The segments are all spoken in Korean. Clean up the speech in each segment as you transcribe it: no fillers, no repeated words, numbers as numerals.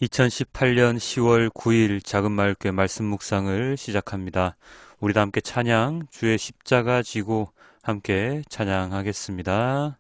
2018년 10월 9일 작은마을교회 말씀 묵상을 시작합니다. 우리 다 함께 찬양, 주의 십자가 지고 함께 찬양하겠습니다.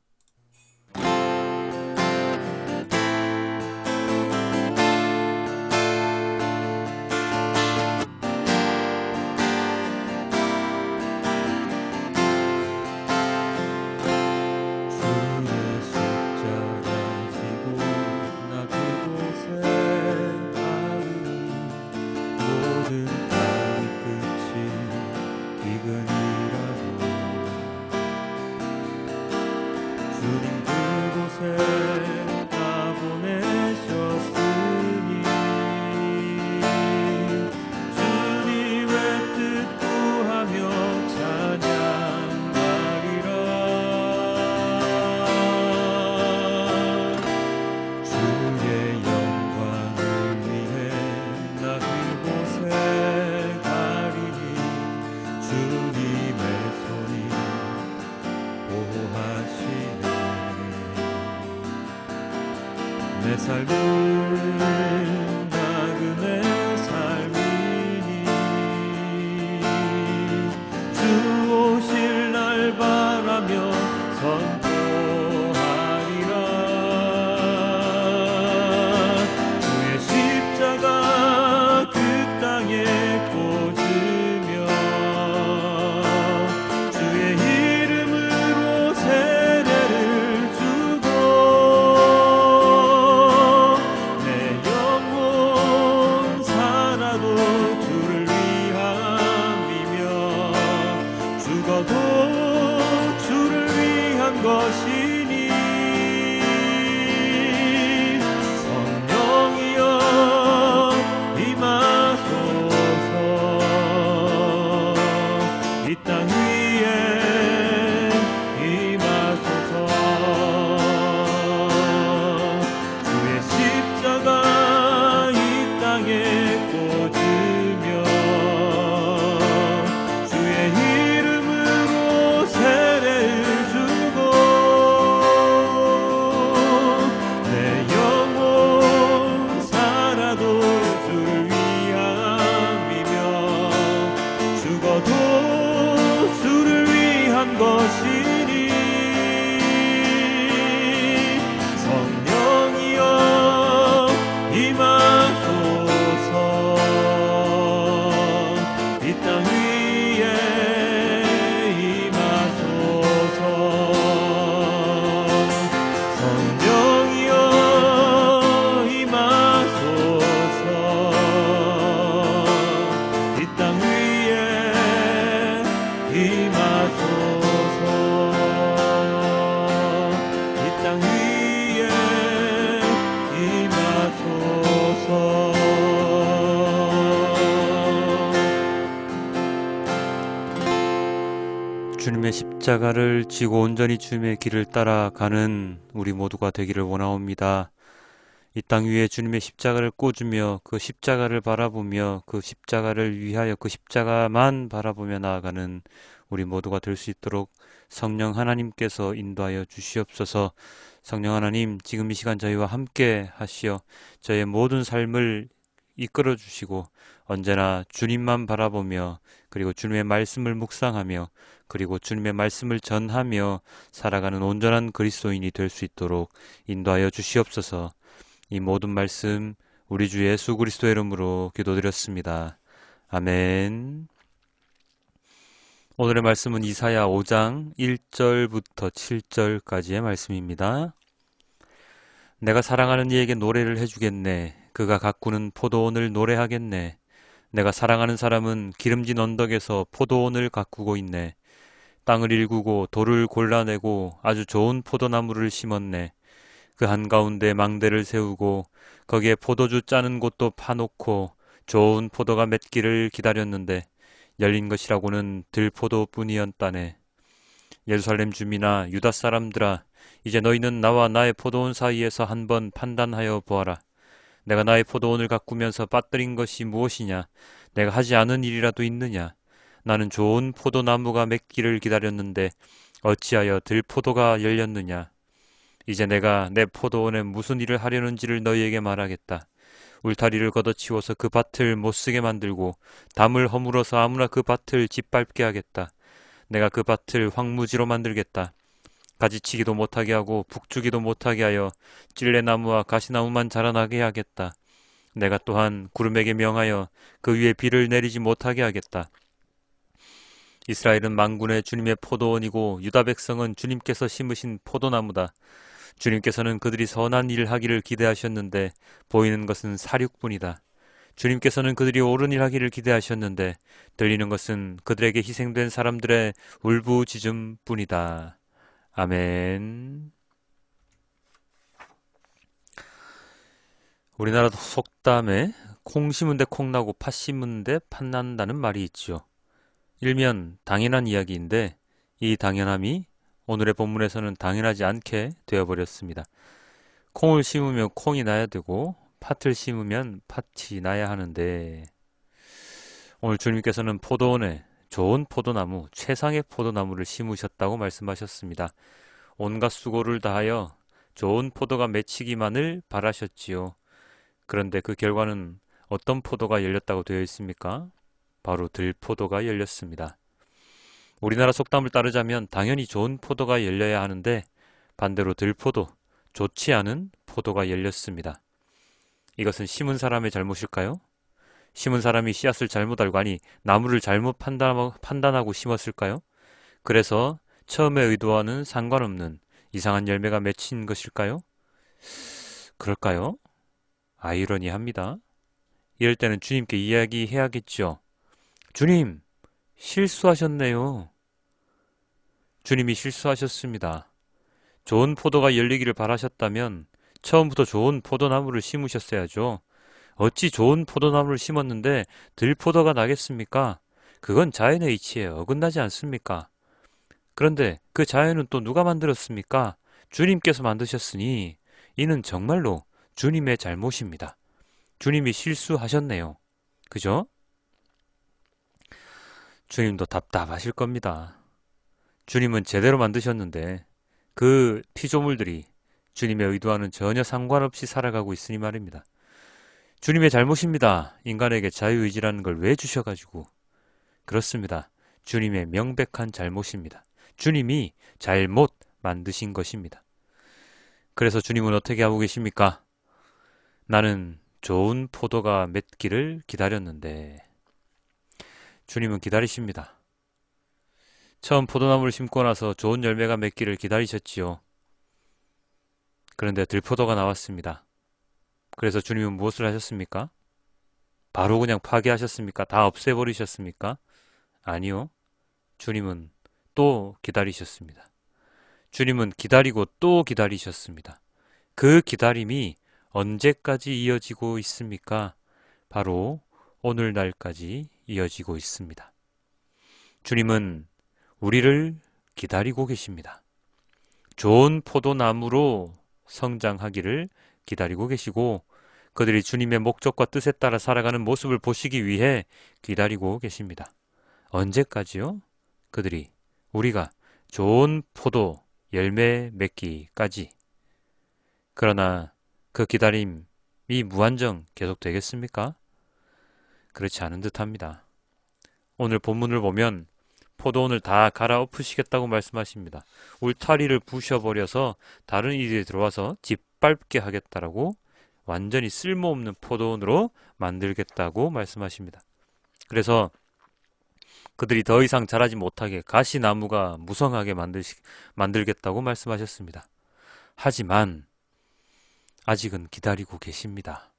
내 삶은 나그네 삶이니 주 오실 날 바라며 선포하리라. 주의 십자가 그 땅에 꽂으며 주의 이름으로 세례를 주고 내 영혼 살아도 주를 위함이며 죽어도 주를 위한 것이니 성령이여 임하소서. 이 땅 위에 임하소서. 주의 십자가 이 땅에 꽂으며 주의 이름으로 세례를 주고 내 영혼 살아도 주를 위함이며 죽어도 주를 위한 것이니 성령이여 임하소서. 이 땅 위에 임하소서. 성령이여 임하소서. 이 땅 위에 임하소서. 이 땅 위에 임하소서. 주님의 십자가를 지고 온전히 주님의 길을 따라가는 우리 모두가 되기를 원하옵니다. 이 땅 위에 주님의 십자가를 꽂으며 그 십자가를 바라보며 그 십자가를 위하여 그 십자가만 바라보며 나아가는 우리 모두가 될 수 있도록 성령 하나님께서 인도하여 주시옵소서. 성령 하나님, 지금 이 시간 저희와 함께 하시어 저의 모든 삶을 이끌어 주시고 언제나 주님만 바라보며 그리고 주님의 말씀을 묵상하며 그리고 주님의 말씀을 전하며 살아가는 온전한 그리스도인이 될 수 있도록 인도하여 주시옵소서. 이 모든 말씀 우리 주 예수 그리스도의 이름으로 기도드렸습니다. 아멘. 오늘의 말씀은 이사야 5장 1절부터 7절까지의 말씀입니다. 내가 사랑하는 이에게 노래를 해주겠네. 그가 가꾸는 포도원을 노래하겠네. 내가 사랑하는 사람은 기름진 언덕에서 포도원을 가꾸고 있네. 땅을 일구고 돌을 골라내고 아주 좋은 포도나무를 심었네. 그 한가운데 망대를 세우고 거기에 포도주 짜는 곳도 파놓고 좋은 포도가 맺기를 기다렸는데 열린 것이라고는 들포도뿐이었다네. 예루살렘 주민아, 유다 사람들아, 이제 너희는 나와 나의 포도원 사이에서 한번 판단하여 보아라. 내가 나의 포도원을 가꾸면서 빠뜨린 것이 무엇이냐? 내가 하지 않은 일이라도 있느냐? 나는 좋은 포도나무가 맺기를 기다렸는데 어찌하여 들포도가 열렸느냐? 이제 내가 내 포도원에 무슨 일을 하려는지를 너희에게 말하겠다. 울타리를 걷어치워서 그 밭을 못쓰게 만들고 담을 허물어서 아무나 그 밭을 짓밟게 하겠다. 내가 그 밭을 황무지로 만들겠다. 가지치기도 못하게 하고 북주기도 못하게 하여 찔레나무와 가시나무만 자라나게 하겠다. 내가 또한 구름에게 명하여 그 위에 비를 내리지 못하게 하겠다. 이스라엘은 만군의 주님의 포도원이고 유다 백성은 주님께서 심으신 포도나무다. 주님께서는 그들이 선한 일을 하기를 기대하셨는데 보이는 것은 사륙뿐이다. 주님께서는 그들이 옳은 일 하기를 기대하셨는데 들리는 것은 그들에게 희생된 사람들의 울부짖음뿐이다. 아멘. 우리나라 속담에 콩 심은 데 콩 나고 팥 심은 데 팥 난다는 말이 있지요. 일면 당연한 이야기인데 이 당연함이 오늘의 본문에서는 당연하지 않게 되어버렸습니다. 콩을 심으면 콩이 나야 되고 팥을 심으면 팥이 나야 하는데 오늘 주님께서는 포도원에 좋은 포도나무, 최상의 포도나무를 심으셨다고 말씀하셨습니다. 온갖 수고를 다하여 좋은 포도가 맺히기만을 바라셨지요. 그런데 그 결과는 어떤 포도가 열렸다고 되어 있습니까? 바로 들포도가 열렸습니다. 우리나라 속담을 따르자면 당연히 좋은 포도가 열려야 하는데 반대로 들포도, 좋지 않은 포도가 열렸습니다. 이것은 심은 사람의 잘못일까요? 심은 사람이 씨앗을 잘못 알고 아니 나무를 잘못 판단하고 심었을까요? 그래서 처음에 의도와는 상관없는 이상한 열매가 맺힌 것일까요? 그럴까요? 아이러니합니다. 이럴 때는 주님께 이야기해야겠죠. 주님, 실수하셨네요. 주님이 실수하셨습니다. 좋은 포도가 열리기를 바라셨다면 처음부터 좋은 포도나무를 심으셨어야죠. 어찌 좋은 포도나무를 심었는데 들포도가 나겠습니까? 그건 자연의 이치에 어긋나지 않습니까? 그런데 그 자연은 또 누가 만들었습니까? 주님께서 만드셨으니 이는 정말로 주님의 잘못입니다. 주님이 실수하셨네요. 그죠? 주님도 답답하실 겁니다. 주님은 제대로 만드셨는데 그 피조물들이 주님의 의도와는 전혀 상관없이 살아가고 있으니 말입니다. 주님의 잘못입니다. 인간에게 자유의지라는 걸 왜 주셔가지고. 그렇습니다. 주님의 명백한 잘못입니다. 주님이 잘못 만드신 것입니다. 그래서 주님은 어떻게 하고 계십니까? 나는 좋은 포도가 맺기를 기다렸는데 주님은 기다리십니다. 처음 포도나무를 심고 나서 좋은 열매가 맺기를 기다리셨지요. 그런데 들포도가 나왔습니다. 그래서 주님은 무엇을 하셨습니까? 바로 그냥 파괴하셨습니까? 다 없애버리셨습니까? 아니요. 주님은 또 기다리셨습니다. 주님은 기다리고 또 기다리셨습니다. 그 기다림이 언제까지 이어지고 있습니까? 바로 오늘날까지 이어지고 있습니다. 주님은 우리를 기다리고 계십니다. 좋은 포도나무로 성장하기를 기다리고 계시고 그들이 주님의 목적과 뜻에 따라 살아가는 모습을 보시기 위해 기다리고 계십니다. 언제까지요? 그들이 우리가 좋은 포도 열매 맺기까지. 그러나 그 기다림이 무한정 계속되겠습니까? 그렇지 않은 듯합니다. 오늘 본문을 보면 포도원을 다 갈아엎으시겠다고 말씀하십니다. 울타리를 부셔버려서 다른 이들이 들어와서 짓밟게 하겠다라고 완전히 쓸모없는 포도원으로 만들겠다고 말씀하십니다. 그래서 그들이 더 이상 자라지 못하게 가시나무가 무성하게 만들겠다고 말씀하셨습니다. 하지만 아직은 기다리고 계십니다.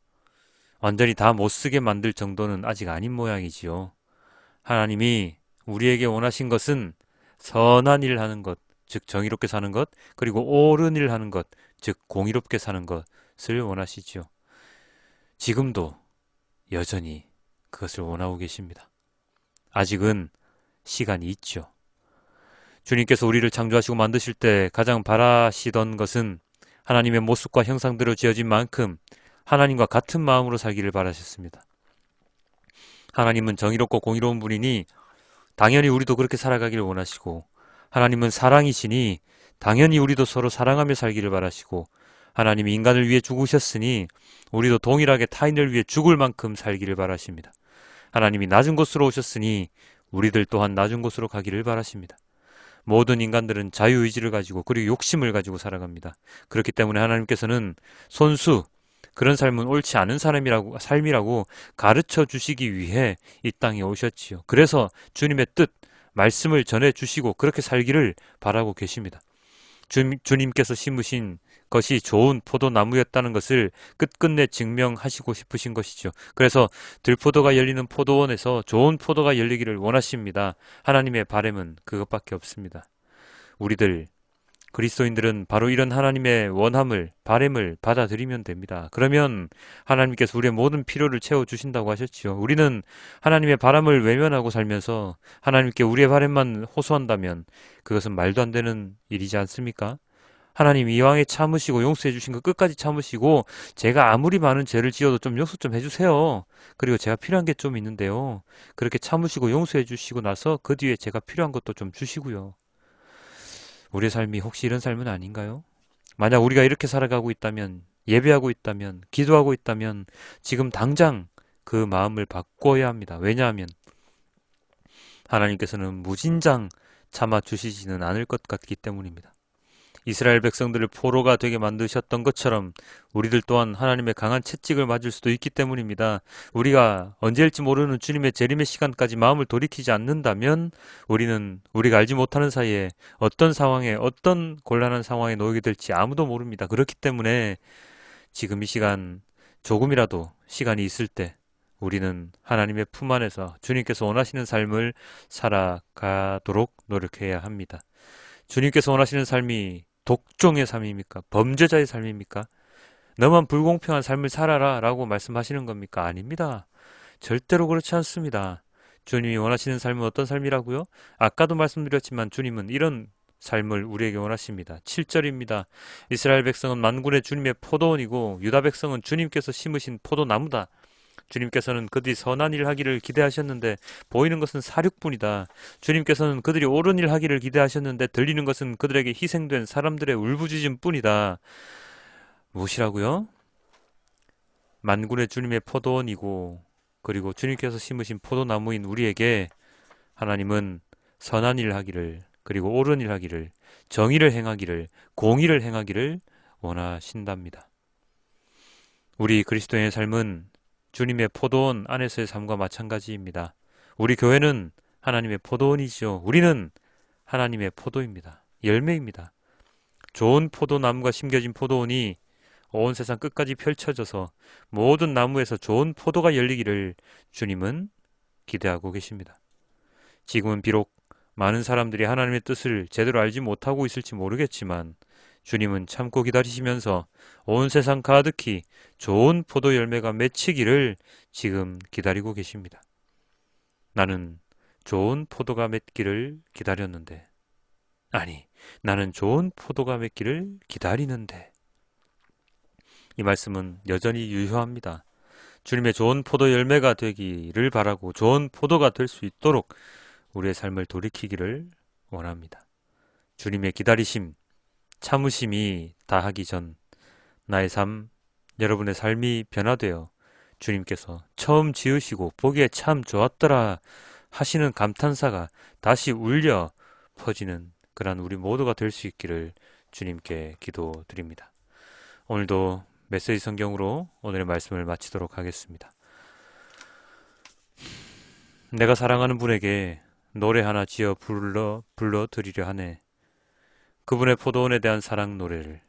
완전히 다 못쓰게 만들 정도는 아직 아닌 모양이지요. 하나님이 우리에게 원하신 것은 선한 일을 하는 것, 즉 정의롭게 사는 것, 그리고 옳은 일을 하는 것, 즉 공의롭게 사는 것을 원하시지요. 지금도 여전히 그것을 원하고 계십니다. 아직은 시간이 있죠. 주님께서 우리를 창조하시고 만드실 때 가장 바라시던 것은 하나님의 모습과 형상대로 지어진 만큼 하나님과 같은 마음으로 살기를 바라셨습니다. 하나님은 정의롭고 공의로운 분이니 당연히 우리도 그렇게 살아가기를 원하시고 하나님은 사랑이시니 당연히 우리도 서로 사랑하며 살기를 바라시고 하나님이 인간을 위해 죽으셨으니 우리도 동일하게 타인을 위해 죽을 만큼 살기를 바라십니다. 하나님이 낮은 곳으로 오셨으니 우리들 또한 낮은 곳으로 가기를 바라십니다. 모든 인간들은 자유의지를 가지고 그리고 욕심을 가지고 살아갑니다. 그렇기 때문에 하나님께서는 손수 그런 삶은 옳지 않은 삶이라고 가르쳐 주시기 위해 이 땅에 오셨지요. 그래서 주님의 뜻, 말씀을 전해 주시고 그렇게 살기를 바라고 계십니다. 주님께서 심으신 것이 좋은 포도나무였다는 것을 끝끝내 증명하시고 싶으신 것이죠. 그래서 들포도가 열리는 포도원에서 좋은 포도가 열리기를 원하십니다. 하나님의 바람은 그것밖에 없습니다. 우리들 그리스도인들은 바로 이런 하나님의 원함을, 바람을 받아들이면 됩니다. 그러면 하나님께서 우리의 모든 필요를 채워주신다고 하셨지요. 우리는 하나님의 바람을 외면하고 살면서 하나님께 우리의 바람만 호소한다면 그것은 말도 안 되는 일이지 않습니까? 하나님 이왕에 참으시고 용서해 주신 거 끝까지 참으시고 제가 아무리 많은 죄를 지어도 좀 용서 좀 해주세요. 그리고 제가 필요한 게 좀 있는데요. 그렇게 참으시고 용서해 주시고 나서 그 뒤에 제가 필요한 것도 좀 주시고요. 우리의 삶이 혹시 이런 삶은 아닌가요? 만약 우리가 이렇게 살아가고 있다면, 예배하고 있다면, 기도하고 있다면 지금 당장 그 마음을 바꿔야 합니다. 왜냐하면 하나님께서는 무진장 참아 주시지는 않을 것 같기 때문입니다. 이스라엘 백성들을 포로가 되게 만드셨던 것처럼 우리들 또한 하나님의 강한 채찍을 맞을 수도 있기 때문입니다. 우리가 언제일지 모르는 주님의 재림의 시간까지 마음을 돌이키지 않는다면 우리는 우리가 알지 못하는 사이에 어떤 상황에 어떤 곤란한 상황에 놓이게 될지 아무도 모릅니다. 그렇기 때문에 지금 이 시간 조금이라도 시간이 있을 때 우리는 하나님의 품 안에서 주님께서 원하시는 삶을 살아가도록 노력해야 합니다. 주님께서 원하시는 삶이 독종의 삶입니까? 범죄자의 삶입니까? 너만 불공평한 삶을 살아라 라고 말씀하시는 겁니까? 아닙니다. 절대로 그렇지 않습니다. 주님이 원하시는 삶은 어떤 삶이라고요? 아까도 말씀드렸지만 주님은 이런 삶을 우리에게 원하십니다. 7절입니다. 이스라엘 백성은 만군의 주님의 포도원이고 유다 백성은 주님께서 심으신 포도나무다. 주님께서는 그들이 선한 일 하기를 기대하셨는데 보이는 것은 사륙뿐이다. 주님께서는 그들이 옳은 일 하기를 기대하셨는데 들리는 것은 그들에게 희생된 사람들의 울부짖음뿐이다. 무엇이라고요? 만군의 주님의 포도원이고 그리고 주님께서 심으신 포도나무인 우리에게 하나님은 선한 일 하기를 그리고 옳은 일 하기를 정의를 행하기를 공의를 행하기를 원하신답니다. 우리 그리스도인의 삶은 주님의 포도원 안에서의 삶과 마찬가지입니다. 우리 교회는 하나님의 포도원이죠. 우리는 하나님의 포도입니다. 열매입니다. 좋은 포도나무가 심겨진 포도원이 온 세상 끝까지 펼쳐져서 모든 나무에서 좋은 포도가 열리기를 주님은 기대하고 계십니다. 지금은 비록 많은 사람들이 하나님의 뜻을 제대로 알지 못하고 있을지 모르겠지만 주님은 참고 기다리시면서 온 세상 가득히 좋은 포도 열매가 맺히기를 지금 기다리고 계십니다. 나는 좋은 포도가 맺기를 기다렸는데, 아니, 나는 좋은 포도가 맺기를 기다리는데. 이 말씀은 여전히 유효합니다. 주님의 좋은 포도 열매가 되기를 바라고 좋은 포도가 될 수 있도록 우리의 삶을 돌이키기를 원합니다. 주님의 기다리심, 참으심이 다하기 전 나의 삶, 여러분의 삶이 변화되어 주님께서 처음 지으시고 보기에 참 좋았더라 하시는 감탄사가 다시 울려 퍼지는 그러한 우리 모두가 될 수 있기를 주님께 기도드립니다. 오늘도 메시지 성경으로 오늘의 말씀을 마치도록 하겠습니다. 내가 사랑하는 분에게 노래 하나 지어 불러드리려 하네. 그분의 포도원에 대한 사랑 노래를.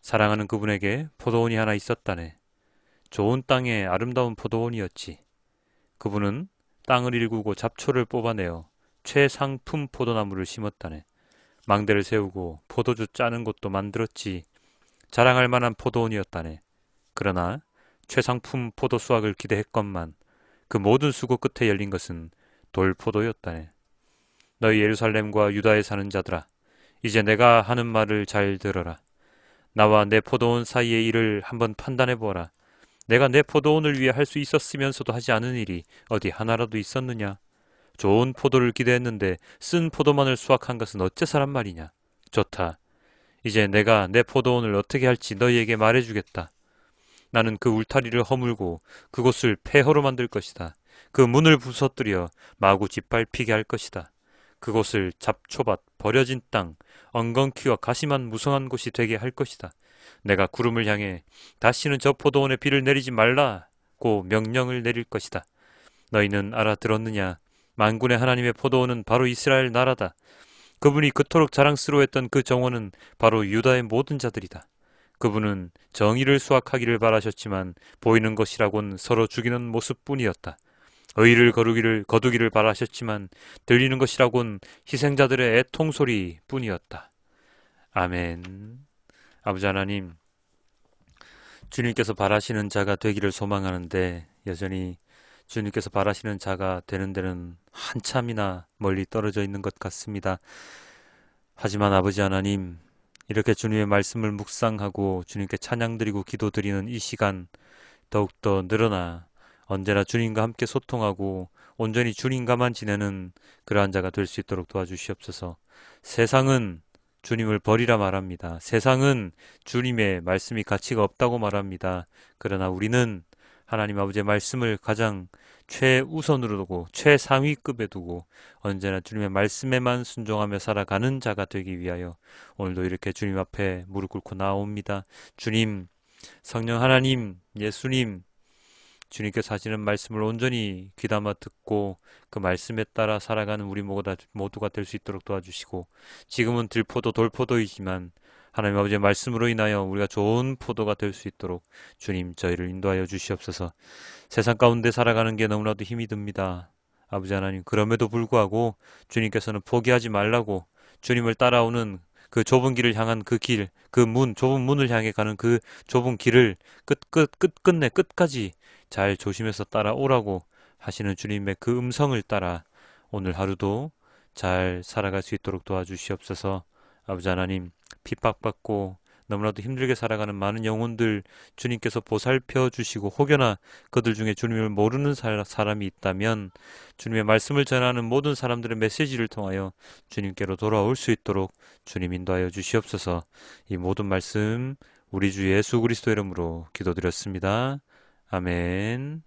사랑하는 그분에게 포도원이 하나 있었다네. 좋은 땅에 아름다운 포도원이었지. 그분은 땅을 일구고 잡초를 뽑아내어 최상품 포도나무를 심었다네. 망대를 세우고 포도주 짜는 곳도 만들었지. 자랑할 만한 포도원이었다네. 그러나 최상품 포도 수확을 기대했건만 그 모든 수고 끝에 열린 것은 돌포도였다네. 너희 예루살렘과 유다에 사는 자들아, 이제 내가 하는 말을 잘 들어라. 나와 내 포도원 사이의 일을 한번 판단해 보아라. 내가 내 포도원을 위해 할 수 있었으면서도 하지 않은 일이 어디 하나라도 있었느냐? 좋은 포도를 기대했는데 쓴 포도만을 수확한 것은 어째서란 말이냐? 좋다. 이제 내가 내 포도원을 어떻게 할지 너희에게 말해주겠다. 나는 그 울타리를 허물고 그곳을 폐허로 만들 것이다. 그 문을 부서뜨려 마구 짓밟히게 할 것이다. 그곳을 잡초밭, 버려진 땅, 엉겅퀴와 가시만 무성한 곳이 되게 할 것이다. 내가 구름을 향해 다시는 저 포도원에 비를 내리지 말라고 명령을 내릴 것이다. 너희는 알아들었느냐? 만군의 하나님의 포도원은 바로 이스라엘 나라다. 그분이 그토록 자랑스러워했던 그 정원은 바로 유다의 모든 자들이다. 그분은 정의를 수확하기를 바라셨지만 보이는 것이라곤 서로 죽이는 모습뿐이었다. 의를 거두기를 바라셨지만 들리는 것이라곤 희생자들의 애통소리 뿐이었다. 아멘. 아버지 하나님, 주님께서 바라시는 자가 되기를 소망하는데 여전히 주님께서 바라시는 자가 되는 데는 한참이나 멀리 떨어져 있는 것 같습니다. 하지만 아버지 하나님, 이렇게 주님의 말씀을 묵상하고 주님께 찬양드리고 기도드리는 이 시간 더욱더 늘어나 언제나 주님과 함께 소통하고 온전히 주님과만 지내는 그러한 자가 될 수 있도록 도와주시옵소서. 세상은 주님을 버리라 말합니다. 세상은 주님의 말씀이 가치가 없다고 말합니다. 그러나 우리는 하나님 아버지의 말씀을 가장 최우선으로 두고 최상위급에 두고 언제나 주님의 말씀에만 순종하며 살아가는 자가 되기 위하여 오늘도 이렇게 주님 앞에 무릎 꿇고 나옵니다. 주님, 성령 하나님, 예수님, 주님께서 하시는 말씀을 온전히 귀담아 듣고 그 말씀에 따라 살아가는 우리 모두가 될 수 있도록 도와주시고, 지금은 들포도 돌포도이지만 하나님 아버지의 말씀으로 인하여 우리가 좋은 포도가 될 수 있도록 주님 저희를 인도하여 주시옵소서. 세상 가운데 살아가는 게 너무나도 힘이 듭니다. 아버지 하나님, 그럼에도 불구하고 주님께서는 포기하지 말라고, 주님을 따라오는 그 좁은 길을 향한 그 길, 그 문, 좁은 문을 향해 가는 그 좁은 길을 끝끝끝끝내 끝까지 잘 조심해서 따라오라고 하시는 주님의 그 음성을 따라 오늘 하루도 잘 살아갈 수 있도록 도와주시옵소서. 아버지 하나님, 핍박받고 너무나도 힘들게 살아가는 많은 영혼들 주님께서 보살펴 주시고, 혹여나 그들 중에 주님을 모르는 사람이 있다면 주님의 말씀을 전하는 모든 사람들의 메시지를 통하여 주님께로 돌아올 수 있도록 주님 인도하여 주시옵소서. 이 모든 말씀 우리 주 예수 그리스도 이름으로 기도드렸습니다. 아멘.